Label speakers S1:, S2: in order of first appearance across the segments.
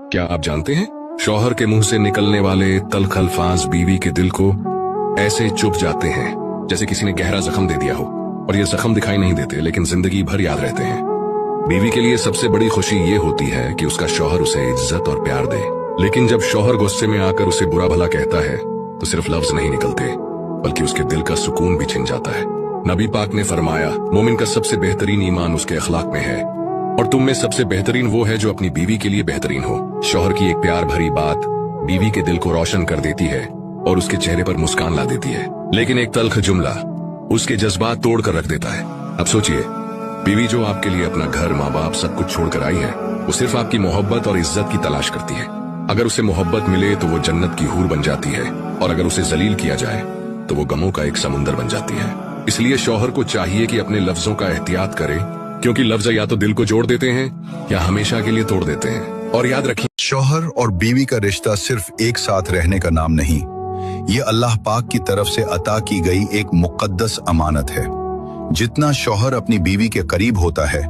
S1: क्या आप जानते हैं, शौहर के मुंह से निकलने वाले तल्ख अल्फाज बीवी के दिल को ऐसे चुभ जाते हैं जैसे किसी ने गहरा जख्म दे दिया हो, और ये जख्म दिखाई नहीं देते लेकिन जिंदगी भर याद रहते हैं। बीवी के लिए सबसे बड़ी खुशी ये होती है कि उसका शौहर उसे इज्जत और प्यार दे, लेकिन जब शौहर गुस्से में आकर उसे बुरा भला कहता है तो सिर्फ लफ्ज नहीं निकलते बल्कि उसके दिल का सुकून भी छिन जाता है। नबी पाक ने फरमाया, मोमिन का सबसे बेहतरीन ईमान उसके अखलाक में है, और तुम में सबसे बेहतरीन वो है जो अपनी बीवी के लिए बेहतरीन हो। शौहर की एक प्यार भरी बात बीवी के दिल को रोशन कर देती है और उसके चेहरे पर मुस्कान ला देती है, लेकिन एक तल्ख जुमला उसके जज्बात तोड़ कर रख देता है। अब सोचिए, बीवी जो आपके लिए अपना घर, माँ बाप सब कुछ छोड़कर आई है, वो सिर्फ आपकी मोहब्बत और इज्जत की तलाश करती है। अगर उसे मोहब्बत मिले तो वो जन्नत की हूर बन जाती है, और अगर उसे जलील किया जाए तो वो गमों का एक समुंदर बन जाती है। इसलिए शौहर को चाहिए कि अपने लफ्जों का एहतियात करे, क्योंकि लफ्ज या तो दिल को जोड़ देते हैं या हमेशा के लिए तोड़ देते हैं। और याद रखिए,
S2: शौहर और बीवी का रिश्ता सिर्फ एक साथ रहने का नाम नहीं, ये अल्लाह पाक की तरफ से अता की गई एक मुक़द्दस अमानत है। जितना शौहर अपनी बीवी के करीब होता है,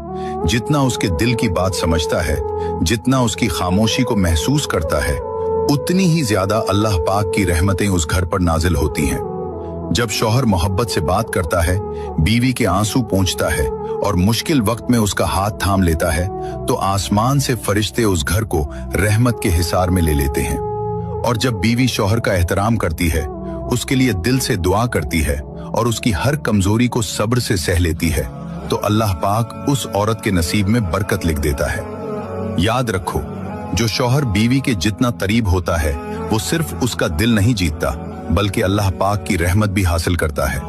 S2: जितना उसके दिल की बात समझता है, जितना उसकी खामोशी को महसूस करता है, उतनी ही ज्यादा अल्लाह पाक की रहमतें उस घर पर नाजिल होती हैं। जब शौहर मोहब्बत से बात करता है, बीवी के आंसू पोंछता है और मुश्किल वक्त में उसका हाथ थाम लेता है, तो आसमान से फरिश्ते उस घर को रहमत के हिसार में ले लेते हैं। और जब बीवी शौहर का एहतराम करती है, उसके लिए दिल से दुआ करती है और उसकी हर कमजोरी को सब्र से सह लेती है, तो अल्लाह पाक उस औरत के नसीब में बरकत लिख देता है। याद रखो, जो शौहर बीवी के जितना करीब होता है, वो सिर्फ उसका दिल नहीं जीतता बल्कि अल्लाह पाक की रहमत भी हासिल करता है।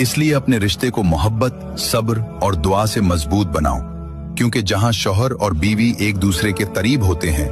S2: इसलिए अपने रिश्ते को मोहब्बत, सब्र और दुआ से मजबूत बनाओ, क्योंकि जहां शौहर और बीवी एक दूसरे के करीब होते हैं,